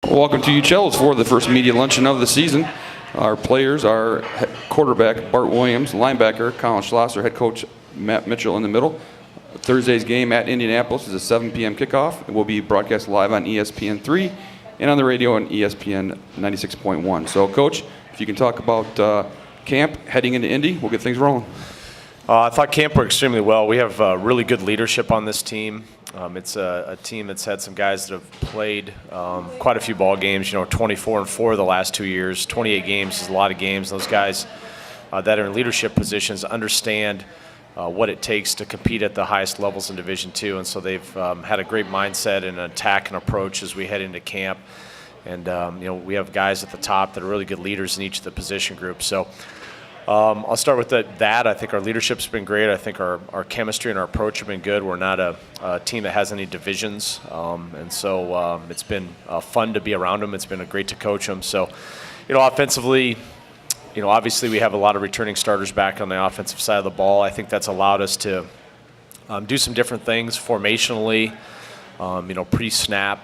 Welcome to UCHEL's for the first media luncheon of the season. Our players are quarterback Bart Williams, linebacker Collin Schlosser, head coach Matt Mitchell in the middle. Thursday's game at Indianapolis is a 7 p.m. kickoff. It will be broadcast live on ESPN3 and on the radio on ESPN 96.1. So, Coach, if you can talk about camp heading into Indy, we'll get things rolling. I thought camp went extremely well. We have really good leadership on this team. It's a team that's had some guys that have played quite a few ball games, 24-4 the last 2 years. 28 games is a lot of games. Those guys that are in leadership positions understand what it takes to compete at the highest levels in Division II, and so they've had a great mindset and attack and approach as we head into camp. And we have guys at the top that are really good leaders in each of the position groups. So I'll start with that. I think our leadership's been great. I think our chemistry and our approach have been good. We're not a team that has any divisions, and so it's been fun to be around them. It's been great to coach them. So, offensively, obviously we have a lot of returning starters back on the offensive side of the ball. I think that's allowed us to do some different things formationally, pre-snap,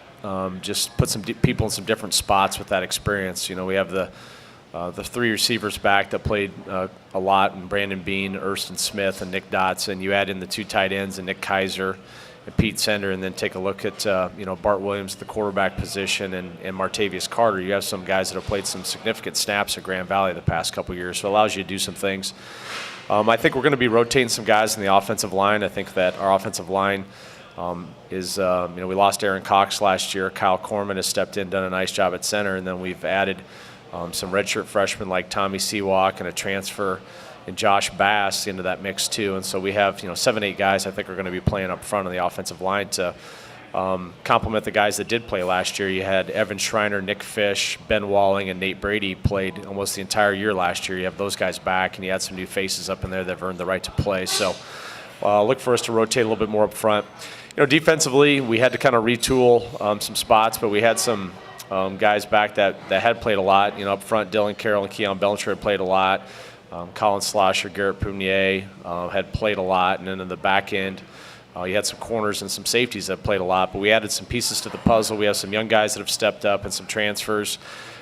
just put some people in some different spots with that experience. We have the three receivers back that played a lot, and Brandon Bean, Erston Smith, and Nick Dotson. You add in the two tight ends, and Nick Kaiser and Pete Sender, and then take a look at Bart Williams, the quarterback position, and Martavius Carter. You have some guys that have played some significant snaps at Grand Valley the past couple years, so it allows you to do some things. I think we're going to be rotating some guys in the offensive line. I think that our offensive line is, we lost Aaron Cox last year. Kyle Corman has stepped in, done a nice job at center, and then we've added some redshirt freshmen like Tommy Seawalk and a transfer and Josh Bass into that mix too. And so we have 7-8 guys I think are going to be playing up front on the offensive line to complement the guys that did play last year. You had Evan Schreiner, Nick Fish, Ben Walling, and Nate Brady played almost the entire year last year. You have those guys back, and you had some new faces up in there that have earned the right to play. So look for us to rotate a little bit more up front. Defensively, we had to kind of retool some spots, but we had some guys back that had played a lot. Up front, Dylan Carroll and Keon Belcher had played a lot. Collin Schlosser, Garrett Pugnier had played a lot. And then in the back end, you had some corners and some safeties that played a lot. But we added some pieces to the puzzle. We have some young guys that have stepped up and some transfers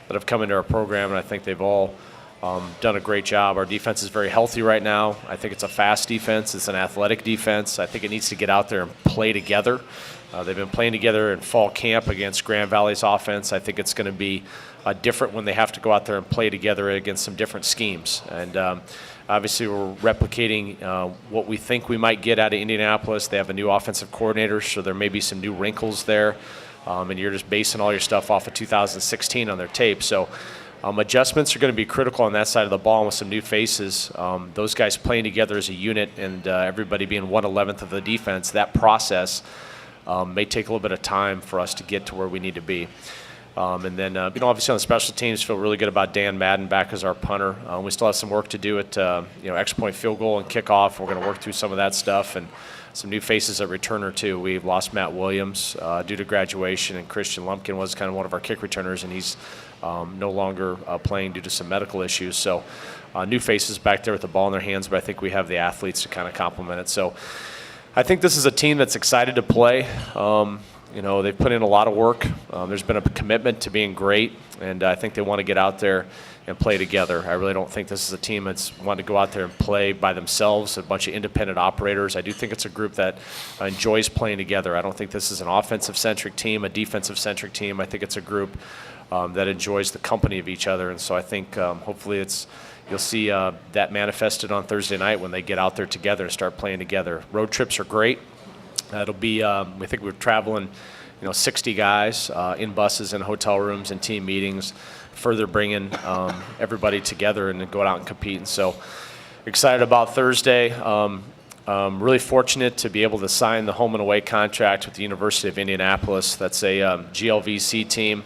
that have come into our program, and I think they've all done a great job. Our defense is very healthy right now. I think it's a fast defense. It's an athletic defense. I think it needs to get out there and play together. They've been playing together in fall camp against Grand Valley's offense. I think it's going to be different when they have to go out there and play together against some different schemes. And obviously we're replicating what we think we might get out of Indianapolis. They have a new offensive coordinator, so there may be some new wrinkles there. And you're just basing all your stuff off of 2016 on their tape. So adjustments are going to be critical on that side of the ball with some new faces. Those guys playing together as a unit and everybody being 1/11th of the defense, that process may take a little bit of time for us to get to where we need to be. And then, obviously on the special teams, feel really good about Dan Madden back as our punter. We still have some work to do at, extra point field goal and kickoff. We're going to work through some of that stuff and some new faces at returner too. We've lost Matt Williams due to graduation, and Christian Lumpkin was kind of one of our kick returners, and he's no longer playing due to some medical issues. So new faces back there with the ball in their hands, but I think we have the athletes to kind of complement it. So I think this is a team that's excited to play. They've put in a lot of work. There's been a commitment to being great, and I think they want to get out there and play together. I really don't think this is a team that's wanting to go out there and play by themselves, a bunch of independent operators. I do think it's a group that enjoys playing together. I don't think this is an offensive-centric team, a defensive-centric team. I think it's a group that enjoys the company of each other, and so I think hopefully you'll see that manifested on Thursday night when they get out there together and start playing together. Road trips are great. It'll be, we think we're traveling, 60 guys in buses and hotel rooms and team meetings, further bringing everybody together and going out and compete. And so excited about Thursday. Really fortunate to be able to sign the home and away contract with the University of Indianapolis. That's a GLVC team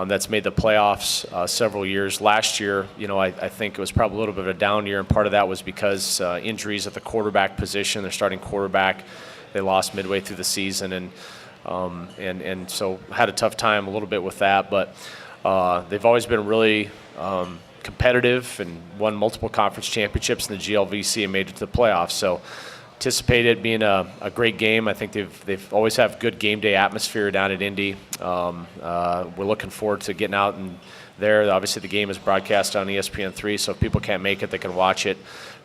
that's made the playoffs several years. Last year, I think it was probably a little bit of a down year, and part of that was because injuries at the quarterback position. Their starting quarterback, they lost midway through the season, and so had a tough time a little bit with that. But they've always been really competitive and won multiple conference championships in the GLVC and made it to the playoffs. So Anticipate it being a great game. I think they've always have good game day atmosphere down at Indy. We're looking forward to getting out and there. Obviously, the game is broadcast on ESPN3, so if people can't make it, they can watch it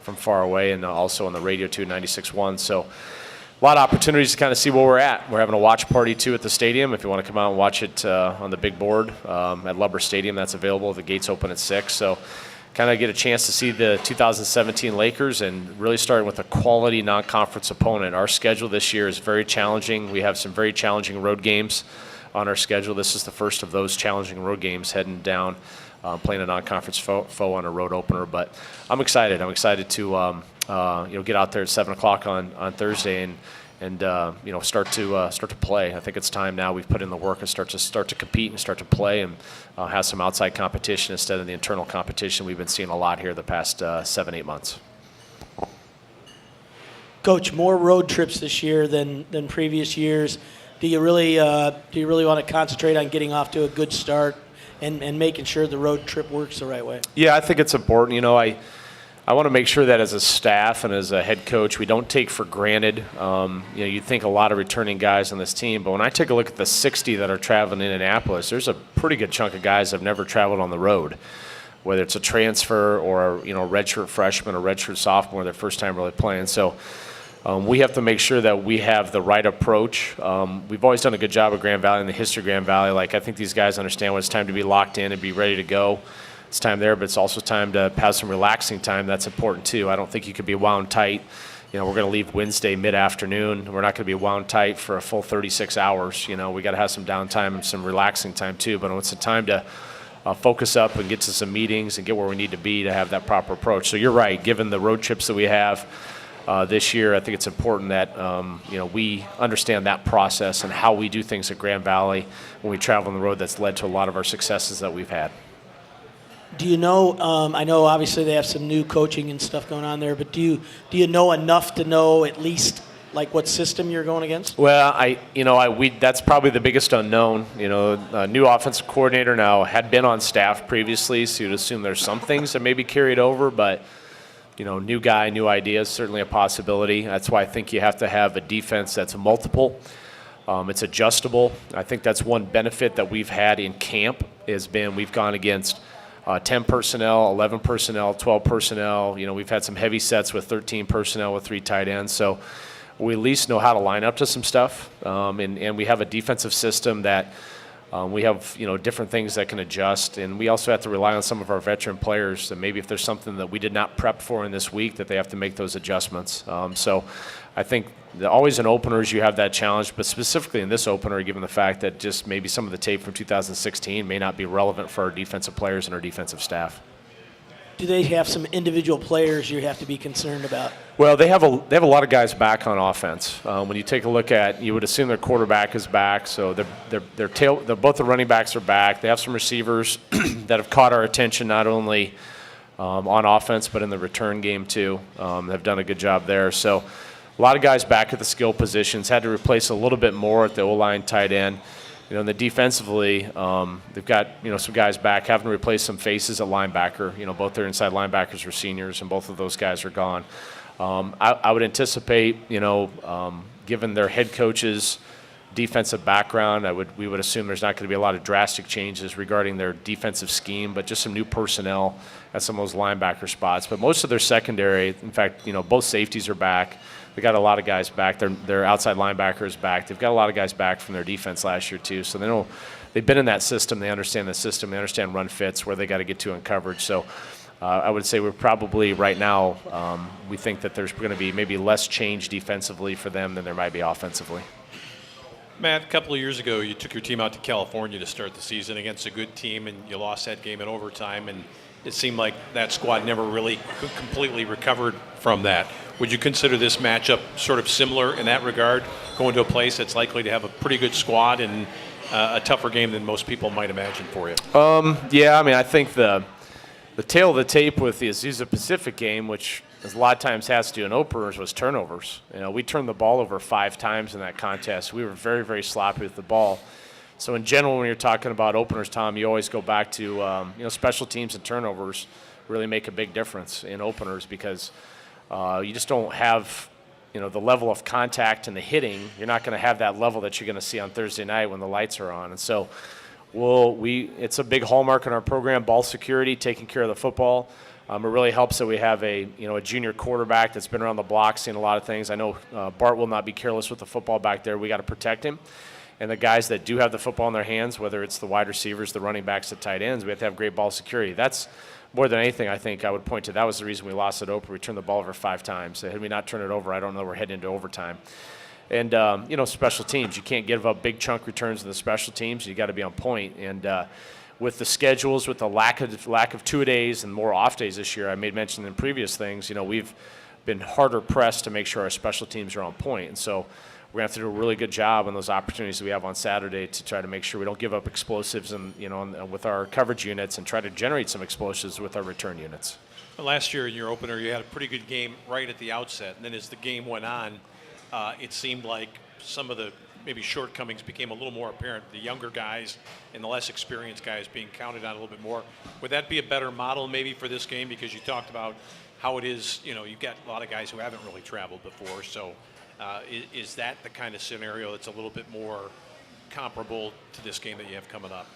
from far away, and also on the radio too, 96.1. So a lot of opportunities to kind of see where we're at. We're having a watch party too at the stadium. If you want to come out and watch it on the big board at Lubber Stadium, that's available. The gates open at 6. So kind of get a chance to see the 2017 Lakers and really starting with a quality non-conference opponent. Our schedule this year is very challenging. We have some very challenging road games on our schedule. This is the first of those challenging road games, heading down, playing a non-conference foe on a road opener. But I'm excited. I'm excited to get out there at 7 o'clock on Thursday and start to play. I think it's time now. We've put in the work and start to compete and start to play and have some outside competition instead of the internal competition we've been seeing a lot here the past 7-8 months. Coach, more road trips this year than previous years. Do you really want to concentrate on getting off to a good start and making sure the road trip works the right way? Yeah, I think it's important. I want to make sure that as a staff and as a head coach, we don't take for granted. You think a lot of returning guys on this team, but when I take a look at the 60 that are traveling in Indianapolis, there's a pretty good chunk of guys that have never traveled on the road, whether it's a transfer or a redshirt freshman or redshirt sophomore, their first time really playing. So we have to make sure that we have the right approach. We've always done a good job at Grand Valley, in the history of Grand Valley. I think these guys understand when it's time to be locked in and be ready to go. It's time there, but it's also time to have some relaxing time. That's important too. I don't think you could be wound tight. We're going to leave Wednesday mid-afternoon. We're not going to be wound tight for a full 36 hours. We got to have some downtime and some relaxing time too. But it's a time to focus up and get to some meetings and get where we need to be to have that proper approach. So you're right. Given the road trips that we have this year, I think it's important that we understand that process and how we do things at Grand Valley when we travel on the road. That's led to a lot of our successes that we've had. Do you know? I know obviously they have some new coaching and stuff going on there, but do you know enough to know at least what system you're going against? Well, that's probably the biggest unknown. A new offensive coordinator now had been on staff previously, so you'd assume there's some things that may be carried over, but new guy, new ideas, certainly a possibility. That's why I think you have to have a defense that's multiple. It's adjustable. I think that's one benefit that we've had in camp has been we've gone against 10 personnel, 11 personnel, 12 personnel. We've had some heavy sets with 13 personnel with 3 tight ends. So we at least know how to line up to some stuff. And we have a defensive system that we have, different things that can adjust. And we also have to rely on some of our veteran players that maybe if there's something that we did not prep for in this week, that they have to make those adjustments. So I think always in openers you have that challenge, but specifically in this opener, given the fact that just maybe some of the tape from 2016 may not be relevant for our defensive players and our defensive staff. Do they have some individual players you have to be concerned about? Well, they have a lot of guys back on offense. When you take a look at, you would assume their quarterback is back, so both the running backs are back. They have some receivers that have caught our attention not only on offense but in the return game too. They've done a good job there. So a lot of guys back at the skill positions. Had to replace a little bit more at the O-line tight end. And the defensively, they've got some guys back, having to replace some faces at linebacker. Both their inside linebackers are seniors, and both of those guys are gone. I would anticipate, given their head coach's defensive background, we would assume there's not going to be a lot of drastic changes regarding their defensive scheme, but just some new personnel at some of those linebacker spots. But most of their secondary, in fact, both safeties are back. They got a lot of guys back. Their outside linebacker is back. They've got a lot of guys back from their defense last year too. So they've been in that system. They understand the system. They understand run fits, where they got to get to in coverage. So I would say we're probably right now we think that there's going to be maybe less change defensively for them than there might be offensively. Matt, a couple of years ago, you took your team out to California to start the season against a good team, and you lost that game in overtime, and it seemed like that squad never really completely recovered from that. Would you consider this matchup sort of similar in that regard, going to a place that's likely to have a pretty good squad and a tougher game than most people might imagine for you? Yeah, I think the tail of the tape with the Azusa Pacific game, which a lot of times has to do in openers, was turnovers. We turned the ball over 5 times in that contest. We were very, very sloppy with the ball. So in general, when you're talking about openers, Tom, you always go back to special teams and turnovers really make a big difference in openers because you just don't have the level of contact and the hitting, you're not going to have that level that you're going to see on Thursday night when the lights are on. And so it's a big hallmark in our program, ball security, taking care of the football. It really helps that we have a junior quarterback that's been around the block, seen a lot of things. I know Bart will not be careless with the football back there. We got to protect him. And the guys that do have the football in their hands, whether it's the wide receivers, the running backs, the tight ends, we have to have great ball security. That's more than anything, I think I would point to. That was the reason we lost at Oprah. We turned the ball over 5 times. Had we not turned it over, I don't know, we're heading into overtime. And, special teams. You can't give up big chunk returns in the special teams. You got to be on point. And with the schedules, with the lack of two-a-days and more off-days this year, I made mention in previous things, we've been harder pressed to make sure our special teams are on point. And so we're going to have to do a really good job on those opportunities that we have on Saturday to try to make sure we don't give up explosives and with our coverage units, and try to generate some explosives with our return units. Well, last year in your opener, you had a pretty good game right at the outset, and then as the game went on, it seemed like some of the maybe shortcomings became a little more apparent. The younger guys and the less experienced guys being counted on a little bit more. Would that be a better model maybe for this game? Because you talked about how it is, you've got a lot of guys who haven't really traveled before, so is that the kind of scenario that's a little bit more comparable to this game that you have coming up?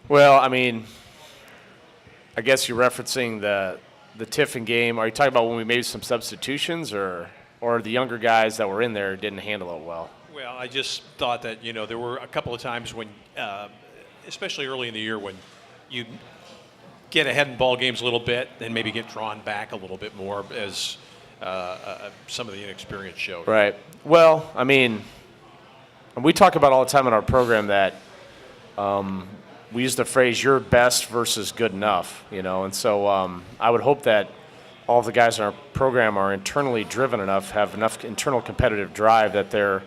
Well, I guess you're referencing the Tiffin game. Are you talking about when we made some substitutions, or the younger guys that were in there didn't handle it well? Well, I just thought that, there were a couple of times when, especially early in the year, when you get ahead in ball games a little bit, then maybe get drawn back a little bit more as some of the inexperience showed. Right. Well, we talk about all the time in our program that we use the phrase "your best versus good enough," and so I would hope that all of the guys in our program are internally driven enough, have enough internal competitive drive that their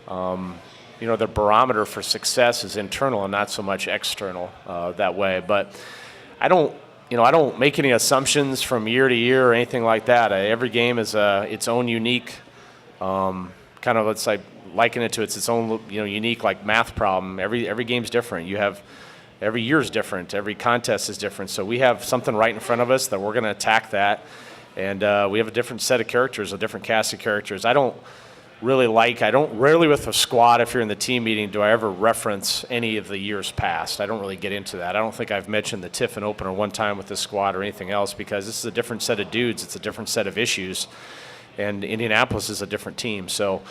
barometer for success is internal and not so much external that way. But I don't make any assumptions from year to year or anything like that. Every game is its own unique, let's say, liken it to its own unique like math problem. Every game's different. Every year's different. Every contest is different. So we have something right in front of us that we're going to attack that, and we have a different set of characters, a different cast of characters. Rarely with a squad, if you're in the team meeting, do I ever reference any of the years past. I don't really get into that. I don't think I've mentioned the Tiffin opener one time with this squad or anything else, because this is a different set of dudes. It's a different set of issues, and Indianapolis is a different team. So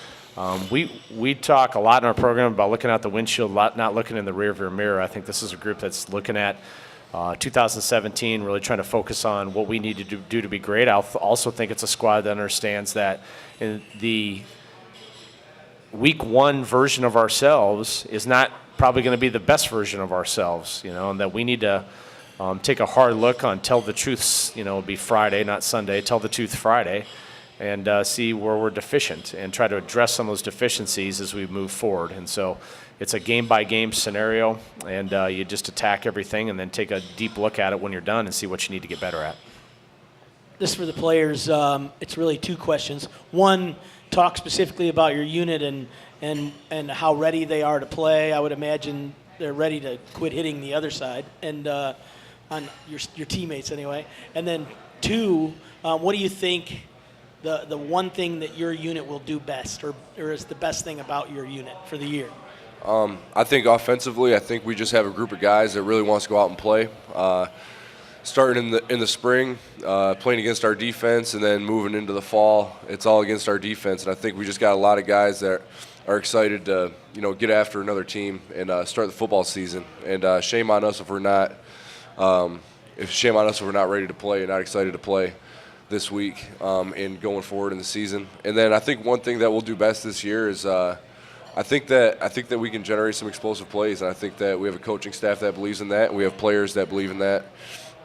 we talk a lot in our program about looking out the windshield, not looking in the rearview mirror. I think this is a group that's looking at 2017, really trying to focus on what we need to do to be great. I also think it's a squad that understands that in the week one version of ourselves is not probably going to be the best version of ourselves, and that we need to take a hard look on Tell the Truth, it'll be Friday, not Sunday, Tell the Truth Friday, and see where we're deficient and try to address some of those deficiencies as we move forward. And so it's a game-by-game scenario, and you just attack everything and then take a deep look at it when you're done and see what you need to get better at. This for the players, it's really 2 questions. One, talk specifically about your unit and how ready they are to play. I would imagine they're ready to quit hitting the other side, and on your teammates anyway. And then 2, what do you think the one thing that your unit will do best, or is the best thing about your unit for the year? I think offensively, we just have a group of guys that really wants to go out and play. Starting in the spring, playing against our defense, and then moving into the fall, it's all against our defense. And I think we just got a lot of guys that are excited to get after another team and start the football season. And shame on us if we're not ready to play and not excited to play this week and going forward in the season. And then I think one thing that we'll do best this year is I think that we can generate some explosive plays, and I think that we have a coaching staff that believes in that, and we have players that believe in that.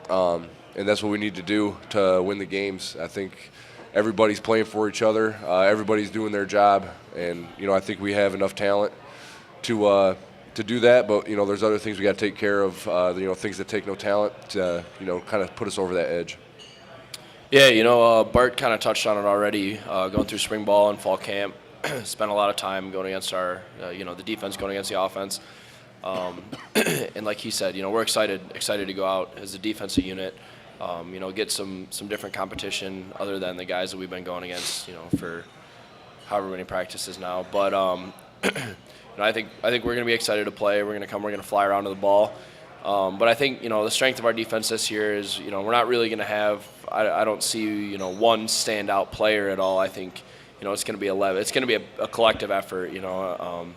And that's what we need to do to win the games. I think everybody's playing for each other. Everybody's doing their job, and I think we have enough talent to do that. But there's other things we got to take care of. Things that take no talent to kind of put us over that edge. Yeah, Bart kind of touched on it already. Going through spring ball and fall camp, spent a lot of time going against our the defense going against the offense. And like he said, we're excited to go out as a defensive unit, get some different competition other than the guys that we've been going against, for however many practices now. But I think we're going to be excited to play. We're going to fly around to the ball. But I think the strength of our defense this year is we're not really going to have. I don't see one standout player at all. I think it's going to be 11. It's going to be a collective effort. We're going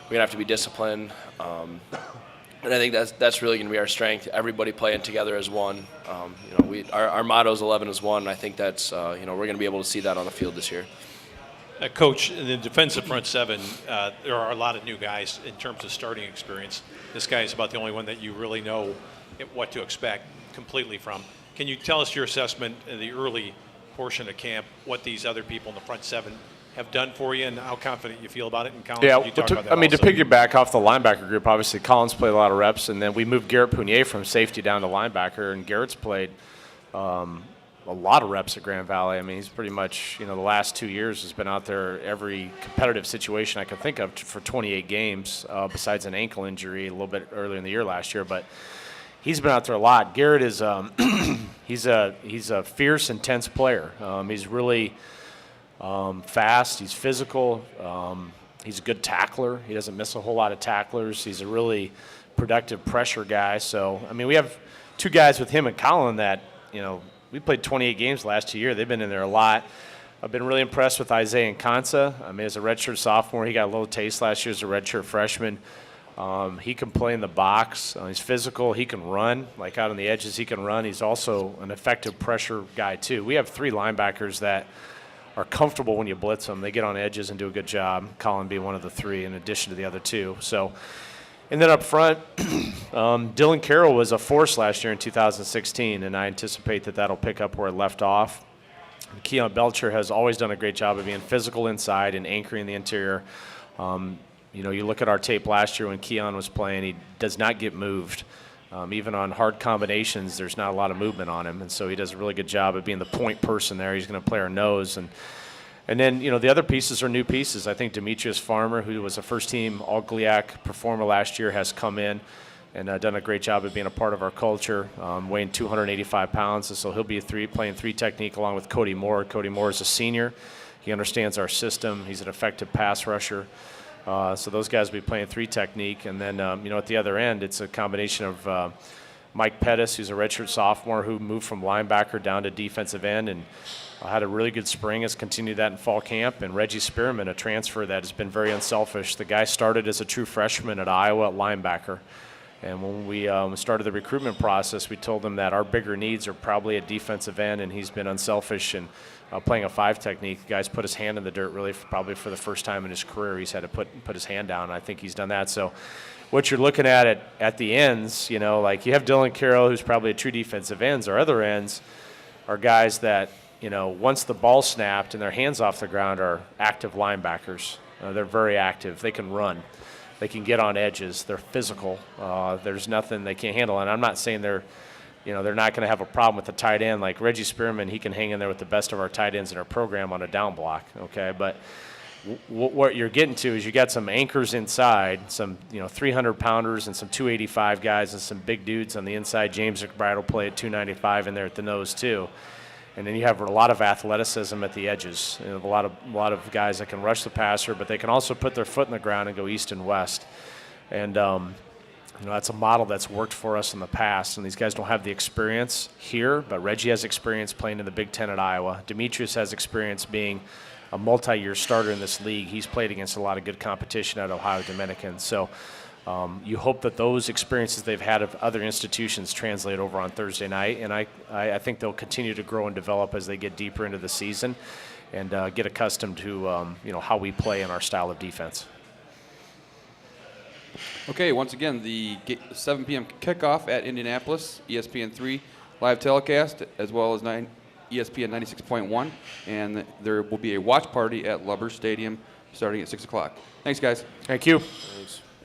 to have to be disciplined. And I think that's really going to be our strength. Everybody playing together as one. Our motto is 11 as one. And I think that's we're going to be able to see that on the field this year. Coach, in the defensive front seven, there are a lot of new guys in terms of starting experience. This guy is about the only one that you really know what to expect completely from. Can you tell us your assessment in the early portion of camp, what these other people in the front seven have done for you and how confident you feel about it? And Collin, Yeah, you talk about that to also. piggyback off the linebacker group, obviously Collin's played a lot of reps, and then we moved Garrett Punier from safety down to linebacker, and Garrett's played a lot of reps at Grand Valley. I mean, he's pretty much, the last 2 years has been out there every competitive situation I can think of for 28 games, besides an ankle injury a little bit earlier in the year last year. But he's been out there a lot. Garrett is he's a fierce, intense player. He's really fast. He's physical. He's a good tackler. He doesn't miss a whole lot of tacklers. He's a really productive pressure guy. So, I mean, we have two guys with him and Collin that, we played 28 games last 2 years. They've been in there a lot. I've been really impressed with Isaiah Nkansa. I mean, as a redshirt sophomore, he got a little taste last year as a redshirt freshman. He can play in the box. He's physical. He can run. Like out on the edges, he can run. He's also an effective pressure guy, too. We have three linebackers that are comfortable when you blitz them. They get on edges and do a good job, Collin being one of the three in addition to the other two. So, and then up front, Dylan Carroll was a force last year in 2016, and I anticipate that that'll pick up where it left off. Keon Belcher has always done a great job of being physical inside and anchoring the interior. You look at our tape last year when Keon was playing, he does not get moved. Even on hard combinations, there's not a lot of movement on him, and so he does a really good job of being the point person there. He's going to play our nose. And then, the other pieces are new pieces. I think Demetrius Farmer, who was a first-team All-GLIAC performer last year, has come in and done a great job of being a part of our culture, weighing 285 pounds. And so he'll be playing three technique along with Cody Moore. Cody Moore is a senior. He understands our system. He's an effective pass rusher. So those guys will be playing three technique. And then, at the other end, it's a combination of Mike Pettis, who's a redshirt sophomore who moved from linebacker down to defensive end and had a really good spring, has continued that in fall camp. And Reggie Spearman, a transfer that has been very unselfish. The guy started as a true freshman at Iowa at linebacker. And when we started the recruitment process, we told him that our bigger needs are probably a defensive end, and he's been unselfish and playing a five technique. The guy's put his hand in the dirt really probably for the first time in his career. He's had to put his hand down, and I think he's done that. So what you're looking at the ends, like you have Dylan Carroll, who's probably a true defensive ends. Our other ends are guys that, once the ball snapped and their hands off the ground, are active linebackers. They're very active. They can run. They can get on edges. They're physical. There's nothing they can't handle. And I'm not saying they're not going to have a problem with the tight end. Like Reggie Spearman, he can hang in there with the best of our tight ends in our program on a down block, okay? But what you're getting to is you got some anchors inside, some 300-pounders and some 285 guys and some big dudes on the inside. James McBride will play at 295 in there at the nose too. And then you have a lot of athleticism at the edges. A lot of guys that can rush the passer, but they can also put their foot in the ground and go east and west. And that's a model that's worked for us in the past. And these guys don't have the experience here, but Reggie has experience playing in the Big Ten at Iowa. Demetrius has experience being a multi-year starter in this league. He's played against a lot of good competition at Ohio Dominican. So you hope that those experiences they've had of other institutions translate over on Thursday night, and I think they'll continue to grow and develop as they get deeper into the season and get accustomed to how we play in our style of defense. Okay, once again, the 7 p.m. kickoff at Indianapolis, ESPN3 live telecast, as well as ESPN 96.1, and there will be a watch party at Lubbers Stadium starting at 6 o'clock. Thanks, guys. Thank you. Thanks.